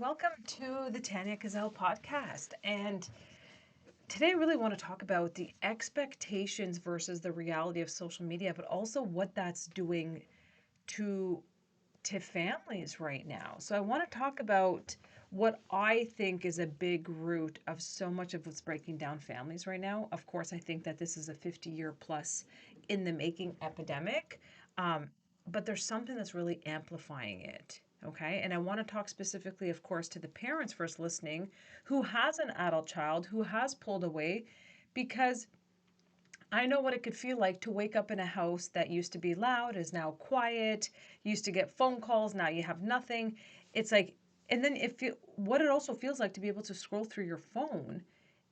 Welcome to the Tania Khazaal podcast. And today I really want to talk about the expectations versus the reality of social media, but also what that's doing to families right now. So I want to talk about what I think is a big root of so much of what's breaking down families right now. Of course, I think that this is a 50-year plus in the making epidemic, um, but there's something that's really amplifying it. Okay. And I want to talk specifically, of course, to the parents first listening who has an adult child who has pulled away because I know what it could feel like to wake up in a house that used to be loud, is now quiet, used to get phone calls, now you have nothing. It's like, and then what it also feels like to be able to scroll through your phone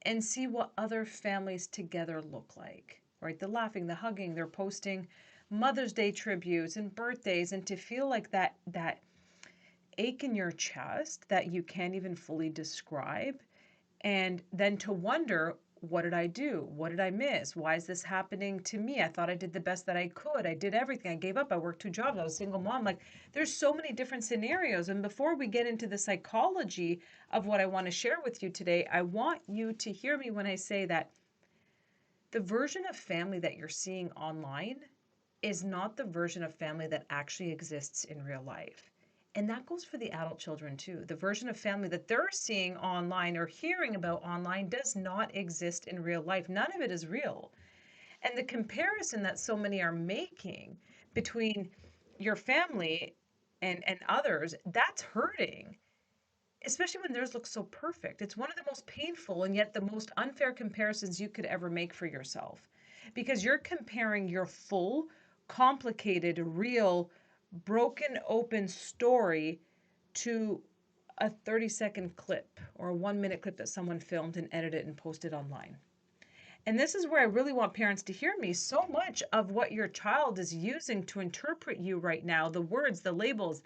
and see what other families together look like, right? The laughing, the hugging, they're posting Mother's Day tributes and birthdays, and to feel like that ache in your chest that you can't even fully describe, and then to wonder, what did I do? What did I miss? Why is this happening to me? I thought I did the best that I could. I did everything. I gave up. I worked 2 jobs. I was a single mom. Like, there's so many different scenarios. And before we get into the psychology of what I want to share with you today, I want you to hear me when I say that the version of family that you're seeing online is not the version of family that actually exists in real life. And that goes for the adult children too. The version of family that they're seeing online or hearing about online does not exist in real life. None of it is real. And the comparison that so many are making between your family and others, that's hurting, especially when theirs looks so perfect. It's one of the most painful and yet the most unfair comparisons you could ever make for yourself because you're comparing your full, complicated, real, broken open story to a 30-second clip or a 1-minute clip that someone filmed and edited and posted online. And this is where I really want parents to hear me. So much of what your child is using to interpret you right now, the words, the labels,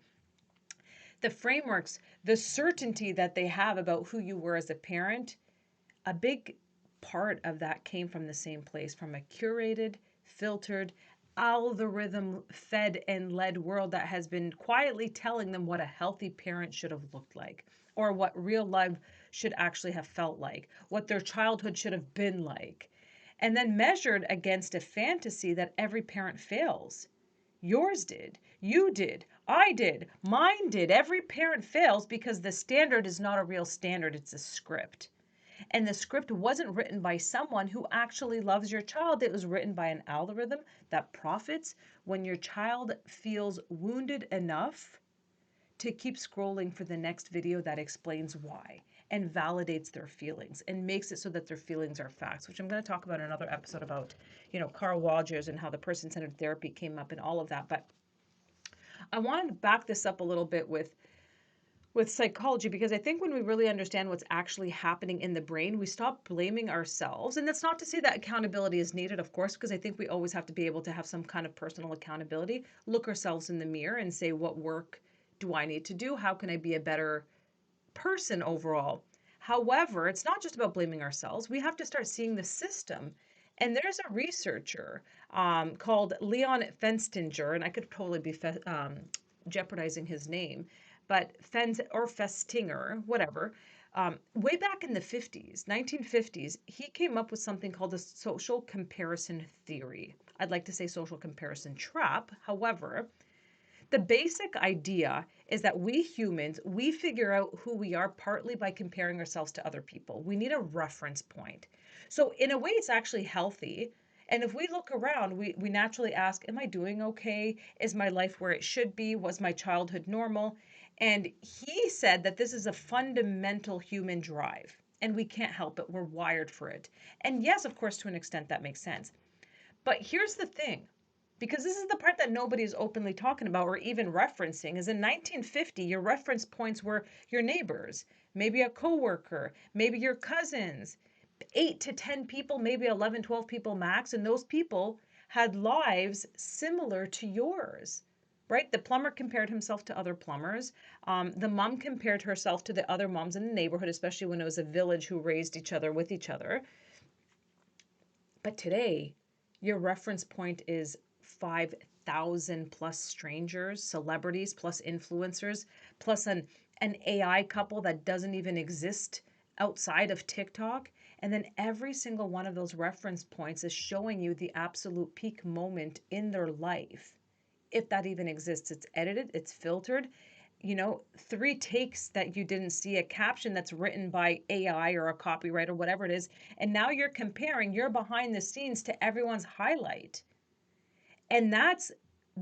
the frameworks, the certainty that they have about who you were as a parent, a big part of that came from the same place, from a curated, filtered, algorithm fed and led world that has been quietly telling them what a healthy parent should have looked like, or what real love should actually have felt like, what their childhood should have been like, and then measured against a fantasy that every parent fails. Yours did. You did. I did. Mine did. Every parent fails because the standard is not a real standard, it's a script. And the script wasn't written by someone who actually loves your child. It was written by an algorithm that profits when your child feels wounded enough to keep scrolling for the next video that explains why and validates their feelings and makes it so that their feelings are facts, which I'm going to talk about in another episode about, Carl Rogers and how the person-centered therapy came up and all of that. But I wanted to back this up a little bit with psychology, because I think when we really understand what's actually happening in the brain, we stop blaming ourselves. And that's not to say that accountability is needed, of course, because I think we always have to be able to have some kind of personal accountability, look ourselves in the mirror and say, what work do I need to do? How can I be a better person overall? However, it's not just about blaming ourselves. We have to start seeing the system. And there's a researcher called Leon Festinger, and I could totally be jeopardizing his name, but Festinger, whatever. Way back in the 50s, 1950s, he came up with something called the social comparison theory. I'd like to say social comparison trap. However, the basic idea is that we humans, we figure out who we are partly by comparing ourselves to other people. We need a reference point. So in a way, it's actually healthy. And if we look around, we naturally ask, am I doing okay? Is my life where it should be? Was my childhood normal? And he said that this is a fundamental human drive and we can't help it. We're wired for it. And yes, of course, to an extent, that makes sense. But here's the thing, because this is the part that nobody is openly talking about or even referencing, is in 1950, your reference points were your neighbors, maybe a coworker, maybe your cousins, 8 to 10 people, maybe 11, 12 people max. And those people had lives similar to yours, right? The plumber compared himself to other plumbers. The mom compared herself to the other moms in the neighborhood, especially when it was a village who raised each other with each other. But today, your reference point is 5,000 plus strangers, celebrities, plus influencers, plus an an AI couple that doesn't even exist outside of TikTok. And then every single one of those reference points is showing you the absolute peak moment in their life. If that even exists, it's edited, it's filtered. 3 takes that you didn't see, a caption that's written by AI or a copyright or whatever it is. And now you're comparing your behind the scenes to everyone's highlight. And that's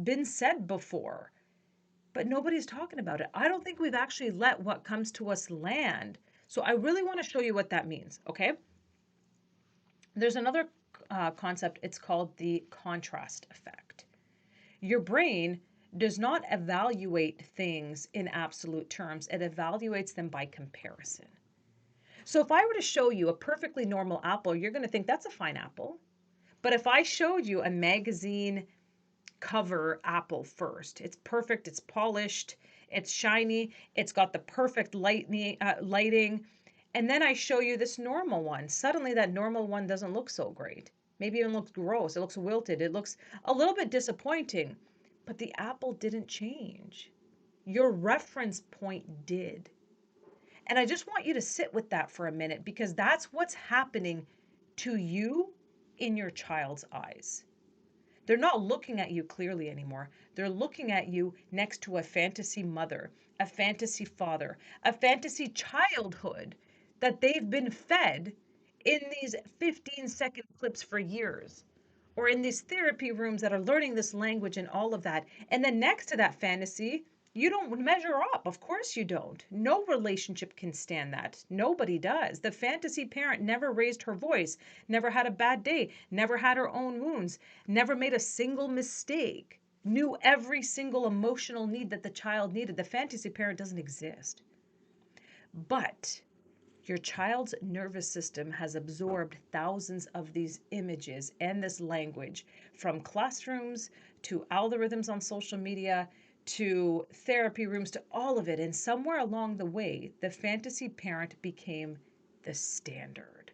been said before, but nobody's talking about it. I don't think we've actually let what comes to us land. So I really want to show you what that means, okay? There's another concept. It's called the contrast effect. Your brain does not evaluate things in absolute terms, it evaluates them by comparison. So if I were to show you a perfectly normal apple, you're going to think that's a fine apple. But if I showed you a magazine cover apple first, it's perfect, it's polished, it's shiny, it's got the perfect lighting, and then I show you this normal one, suddenly that normal one doesn't look so great. Maybe even looks gross, it looks wilted, it looks a little bit disappointing. But the apple didn't change. Your reference point did. And I just want you to sit with that for a minute, because that's what's happening to you in your child's eyes. They're not looking at you clearly anymore. They're looking at you next to a fantasy mother, a fantasy father, a fantasy childhood that they've been fed in these 15-second clips for years, or in these therapy rooms that are learning this language and all of that. And then next to that fantasy, you don't measure up. Of course you don't. No relationship can stand that. Nobody does. The fantasy parent never raised her voice, never had a bad day, never had her own wounds, never made a single mistake, knew every single emotional need that the child needed. The fantasy parent doesn't exist. But your child's nervous system has absorbed thousands of these images and this language from classrooms to algorithms on social media to therapy rooms to all of it. And somewhere along the way, the fantasy parent became the standard.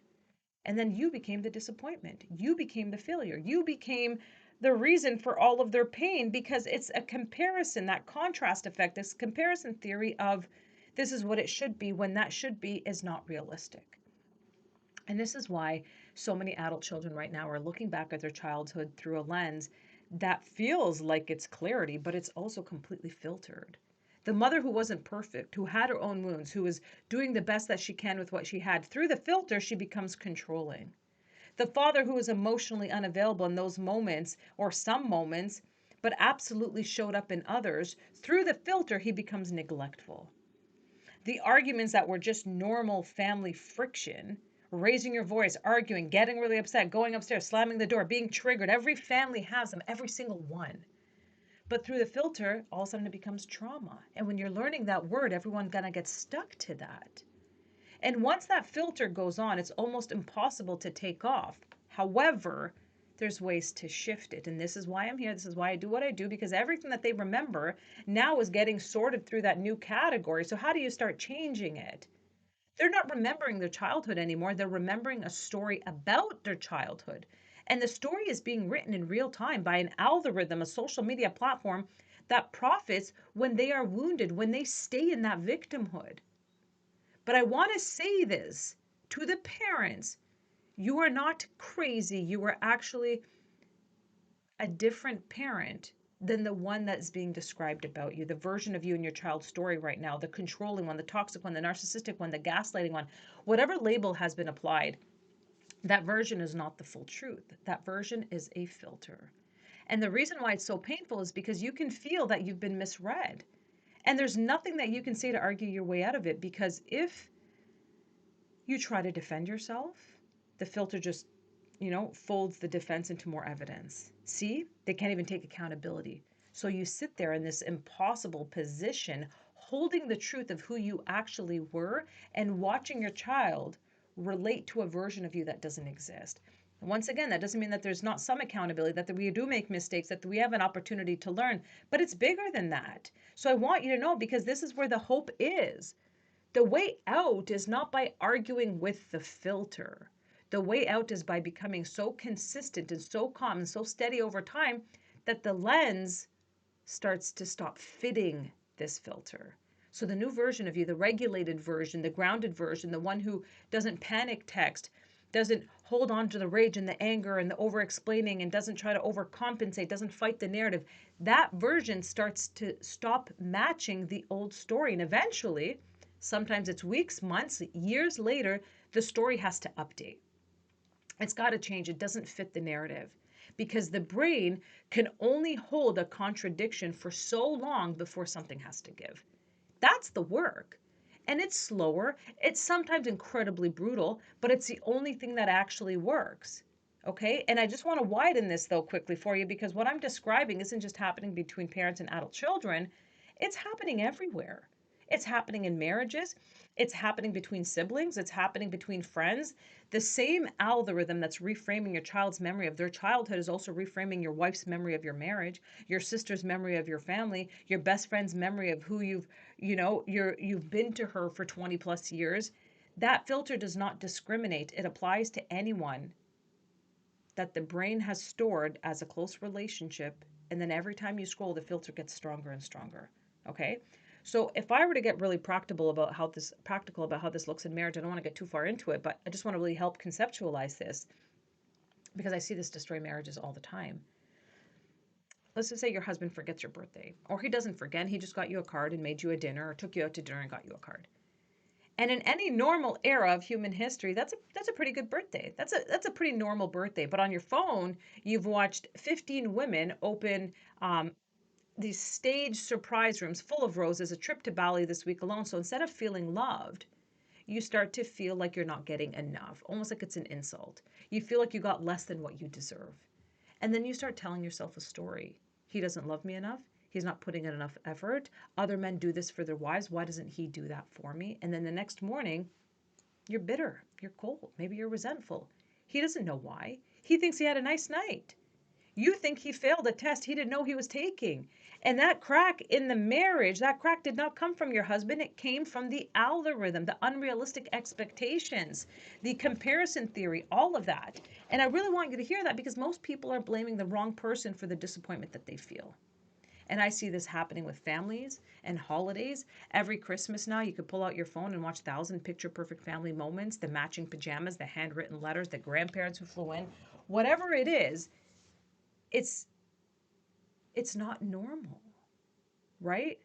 And then you became the disappointment. You became the failure. You became the reason for all of their pain, because it's a comparison, that contrast effect, this comparison theory of this is what it should be when that should be is not realistic. And this is why so many adult children right now are looking back at their childhood through a lens that feels like it's clarity, but it's also completely filtered. The mother who wasn't perfect, who had her own wounds, who was doing the best that she can with what she had, through the filter, she becomes controlling. The father who is emotionally unavailable in those moments, or some moments, but absolutely showed up in others, through the filter, he becomes neglectful. The arguments that were just normal family friction, raising your voice, arguing, getting really upset, going upstairs, slamming the door, being triggered. Every family has them, every single one. But through the filter, all of a sudden it becomes trauma. And when you're learning that word, everyone gonna get stuck to that. And once that filter goes on, it's almost impossible to take off. However, there's ways to shift it. And this is why I'm here. This is why I do what I do, because everything that they remember now is getting sorted through that new category. So how do you start changing it? They're not remembering their childhood anymore. They're remembering a story about their childhood. And the story is being written in real time by an algorithm, a social media platform that profits when they are wounded, when they stay in that victimhood. But I want to say this to the parents. You are not crazy. You are actually a different parent than the one that's being described about you, the version of you in your child's story right now, the controlling one, the toxic one, the narcissistic one, the gaslighting one, whatever label has been applied. That version is not the full truth. That version is a filter. And the reason why it's so painful is because you can feel that you've been misread. And there's nothing that you can say to argue your way out of it, because if you try to defend yourself, the filter just, folds the defense into more evidence. See, they can't even take accountability. So you sit there in this impossible position, holding the truth of who you actually were and watching your child relate to a version of you that doesn't exist. And once again, that doesn't mean that there's not some accountability, that we do make mistakes, that we have an opportunity to learn, but it's bigger than that. So I want you to know, because this is where the hope is. The way out is not by arguing with the filter. The way out is by becoming so consistent and so calm and so steady over time that the lens starts to stop fitting this filter. So the new version of you, the regulated version, the grounded version, the one who doesn't panic text, doesn't hold on to the rage and the anger and the over explaining and doesn't try to overcompensate, doesn't fight the narrative, that version starts to stop matching the old story. And eventually, sometimes it's weeks, months, years later, the story has to update. It's got to change. It doesn't fit the narrative because the brain can only hold a contradiction for so long before something has to give. That's the work. And it's slower. It's sometimes incredibly brutal, but it's the only thing that actually works. Okay. And I just want to widen this though quickly for you because what I'm describing isn't just happening between parents and adult children, it's happening everywhere. It's happening in marriages. It's happening between siblings. It's happening between friends. The same algorithm that's reframing your child's memory of their childhood is also reframing your wife's memory of your marriage, your sister's memory of your family, your best friend's memory of who you've been to her for 20 plus years. That filter does not discriminate. It applies to anyone that the brain has stored as a close relationship. And then every time you scroll, the filter gets stronger and stronger. Okay. So if I were to get really practical about how this looks in marriage, I don't want to get too far into it, but I just want to really help conceptualize this because I see this destroy marriages all the time. Let's just say your husband forgets your birthday, or he doesn't forget, he just got you a card and made you a dinner, or took you out to dinner and got you a card. And in any normal era of human history, that's a pretty good birthday. That's a pretty normal birthday. But on your phone, you've watched 15 women open these stage surprise rooms full of roses, a trip to Bali this week alone. So instead of feeling loved, you start to feel like you're not getting enough, almost like it's an insult. You feel like you got less than what you deserve. And then you start telling yourself a story. He doesn't love me enough. He's not putting in enough effort. Other men do this for their wives. Why doesn't he do that for me? And then the next morning, you're bitter. You're cold. Maybe you're resentful. He doesn't know why. He thinks he had a nice night. You think he failed a test he didn't know he was taking. And that crack in the marriage, that crack did not come from your husband. It came from the algorithm, the unrealistic expectations, the comparison theory, all of that. And I really want you to hear that because most people are blaming the wrong person for the disappointment that they feel. And I see this happening with families and holidays. Every Christmas now, you could pull out your phone and watch 1,000 picture perfect family moments, the matching pajamas, the handwritten letters, the grandparents who flew in, whatever it is, it's not normal, right?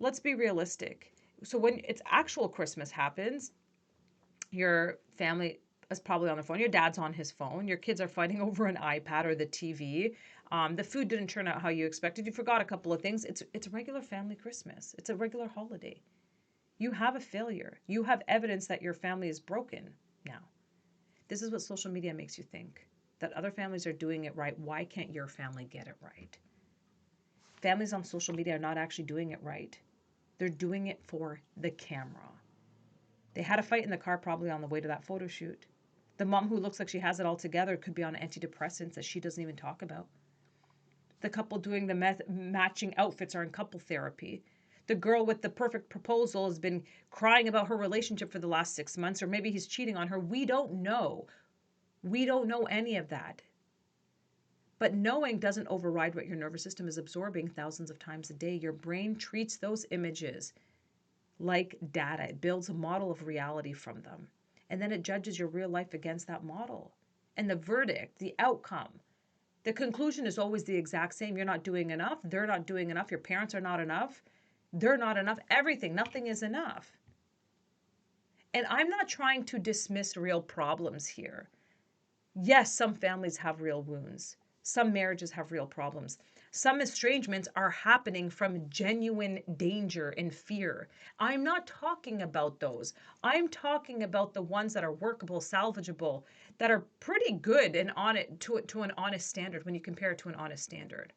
Let's be realistic. So when it's actual Christmas happens, your family is probably on their phone. Your dad's on his phone. Your kids are fighting over an iPad or the TV. The food didn't turn out how you expected. You forgot a couple of things. It's a regular family Christmas. It's a regular holiday. You have a failure. You have evidence that your family is broken now. This is what social media makes you think, that other families are doing it right. Why can't your family get it right? Families on social media are not actually doing it right. They're doing it for the camera. They had a fight in the car probably on the way to that photo shoot. The mom who looks like she has it all together could be on antidepressants that she doesn't even talk about. The couple doing the matching outfits are in couple therapy. The girl with the perfect proposal has been crying about her relationship for the last 6 months, or maybe he's cheating on her. We don't know. We don't know any of that. But knowing doesn't override what your nervous system is absorbing thousands of times a day. Your brain treats those images like data. It builds a model of reality from them. And then it judges your real life against that model. And the verdict, the outcome, the conclusion is always the exact same. You're not doing enough. They're not doing enough. Your parents are not enough. They're not enough. Everything, nothing is enough. And I'm not trying to dismiss real problems here. Yes, some families have real wounds. Some marriages have real problems. Some estrangements are happening from genuine danger and fear. I'm not talking about those. I'm talking about the ones that are workable, salvageable, that are pretty good and on it to an honest standard when you compare it to an honest standard.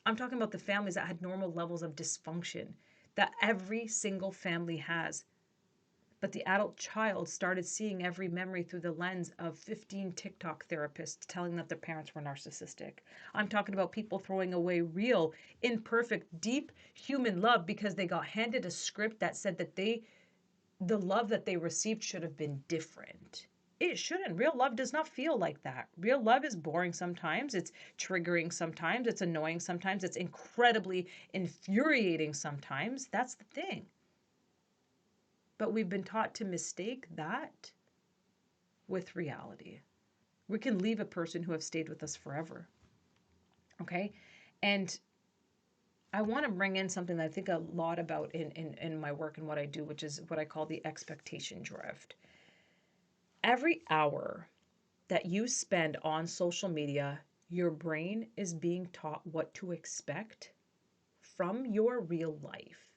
I'm talking about the families that had normal levels of dysfunction that every single family has. But the adult child started seeing every memory through the lens of 15 TikTok therapists telling that their parents were narcissistic. I'm talking about people throwing away real, imperfect, deep human love because they got handed a script that said that the love that they received should have been different. It shouldn't. Real love does not feel like that. Real love is boring sometimes. It's triggering sometimes. It's annoying sometimes. It's incredibly infuriating sometimes. That's the thing. But we've been taught to mistake that with reality. We can leave a person who have stayed with us forever. Okay? And I want to bring in something that I think a lot about in my work and what I do, which is what I call the expectation drift. Every hour that you spend on social media, your brain is being taught what to expect from your real life.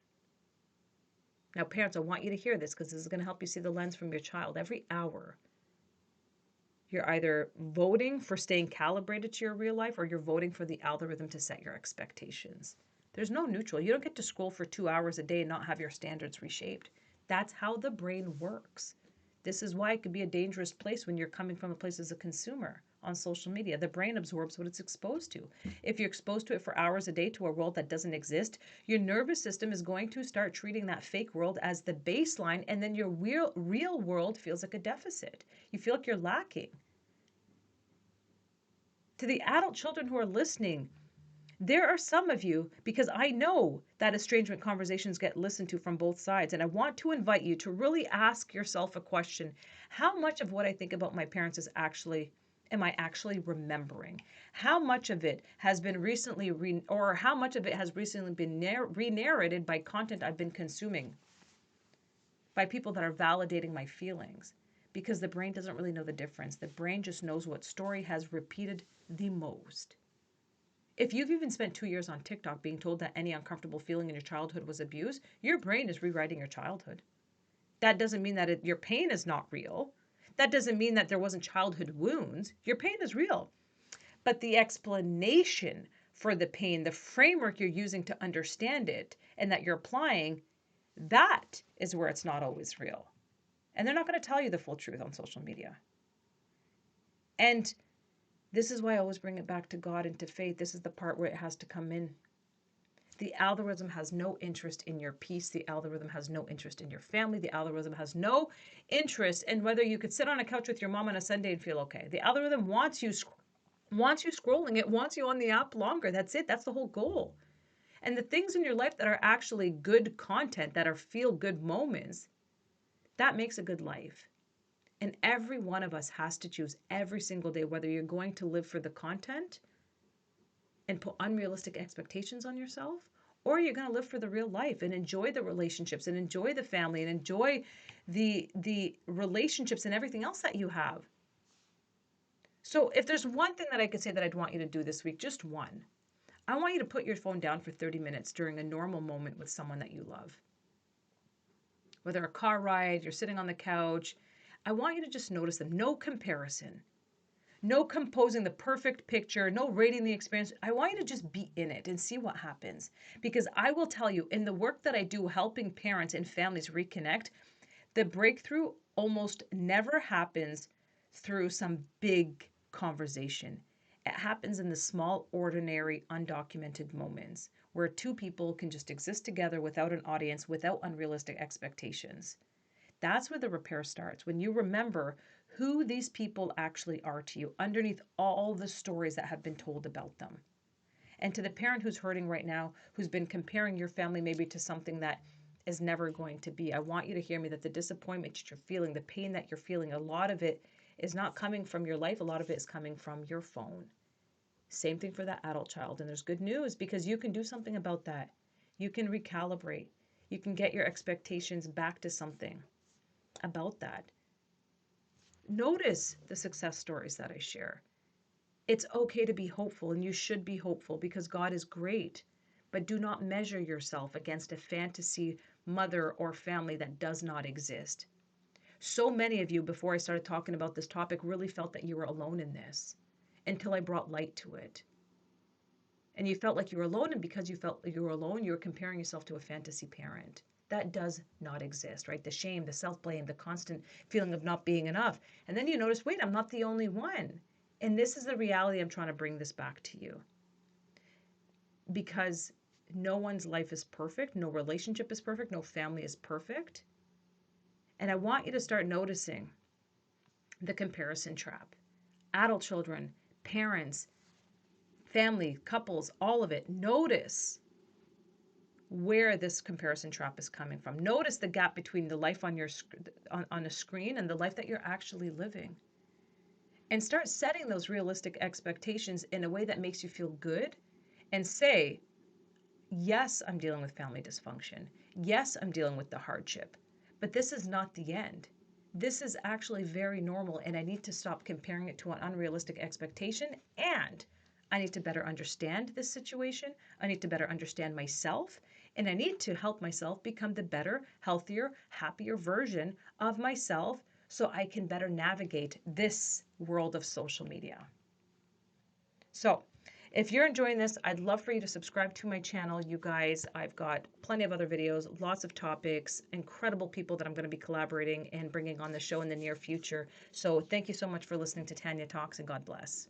Now, parents, I want you to hear this because this is going to help you see the lens from your child. Every hour, you're either voting for staying calibrated to your real life or you're voting for the algorithm to set your expectations. There's no neutral. You don't get to scroll for 2 hours a day and not have your standards reshaped. That's how the brain works. This is why it could be a dangerous place when you're coming from a place as a consumer on social media. The brain absorbs what it's exposed to. If you're exposed to it for hours a day to a world that doesn't exist, your nervous system is going to start treating that fake world as the baseline, and then your real world feels like a deficit. You feel like you're lacking. To the adult children who are listening, there are some of you, because I know that estrangement conversations get listened to from both sides, and I want to invite you to really ask yourself a question. How much of what I think about my parents am I actually remembering? How much of it has been recently, or how much of it has recently been re-narrated by content I've been consuming, by people that are validating my feelings? Because the brain doesn't really know the difference. The brain just knows what story has repeated the most. If you've even spent 2 years on TikTok being told that any uncomfortable feeling in your childhood was abuse, your brain is rewriting your childhood. That doesn't mean that your pain is not real. That doesn't mean that there wasn't childhood wounds. Your pain is real. But the explanation for the pain, the framework you're using to understand it and that you're applying, that is where it's not always real. And they're not going to tell you the full truth on social media. And this is why I always bring it back to God and to faith. This is the part where it has to come in. The algorithm has no interest in your peace. The algorithm has no interest in your family. The algorithm has no interest in whether you could sit on a couch with your mom on a Sunday and feel okay. The algorithm wants you scrolling. It wants you on the app longer. That's it. That's the whole goal. And the things in your life that are actually good content, that are feel good moments, that makes a good life. And every one of us has to choose every single day whether you're going to live for the content and put unrealistic expectations on yourself, or you're going to live for the real life and enjoy the relationships and enjoy the family and enjoy the relationships and everything else that you have. So if there's one thing that I could say that I'd want you to do this week, just one, I want you to put your phone down for 30 minutes during a normal moment with someone that you love. Whether a car ride, you're sitting on the couch, I want you to just notice them. No comparison. No composing the perfect picture, no rating the experience. I want you to just be in it and see what happens. Because I will tell you, in the work that I do helping parents and families reconnect, the breakthrough almost never happens through some big conversation. It happens in the small, ordinary, undocumented moments where two people can just exist together without an audience, without unrealistic expectations. That's where the repair starts. When you remember who these people actually are to you underneath all the stories that have been told about them. And to the parent who's hurting right now, who's been comparing your family maybe to something that is never going to be, I want you to hear me that the disappointment that you're feeling, the pain that you're feeling, a lot of it is not coming from your life. A lot of it is coming from your phone. Same thing for that adult child. And there's good news because you can do something about that. You can recalibrate. You can get your expectations back to something about that. Notice the success stories that I share. It's okay to be hopeful, and you should be hopeful because God is great. But do not measure yourself against a fantasy mother or family that does not exist. So many of you, before I started talking about this topic, really felt that you were alone in this until I brought light to it. And you felt like you were alone, and because you felt like you were alone, you were comparing yourself to a fantasy parent. That does not exist, right? The shame, the self-blame, the constant feeling of not being enough. And then you notice, wait, I'm not the only one. And this is the reality. I'm trying to bring this back to you. Because no one's life is perfect. No relationship is perfect. No family is perfect. And I want you to start noticing the comparison trap. Adult children, parents, family, couples, all of it. Notice where this comparison trap is coming from. Notice the gap between the life on your on a screen and the life that you're actually living. And start setting those realistic expectations in a way that makes you feel good, and say, yes, I'm dealing with family dysfunction. Yes, I'm dealing with the hardship. But this is not the end. This is actually very normal, and I need to stop comparing it to an unrealistic expectation, and I need to better understand this situation. I need to better understand myself, and I need to help myself become the better, healthier, happier version of myself so I can better navigate this world of social media. So, if you're enjoying this, I'd love for you to subscribe to my channel, you guys. I've got plenty of other videos, lots of topics, incredible people that I'm going to be collaborating and bringing on the show in the near future. So thank you so much for listening to Tania Talks, and God bless.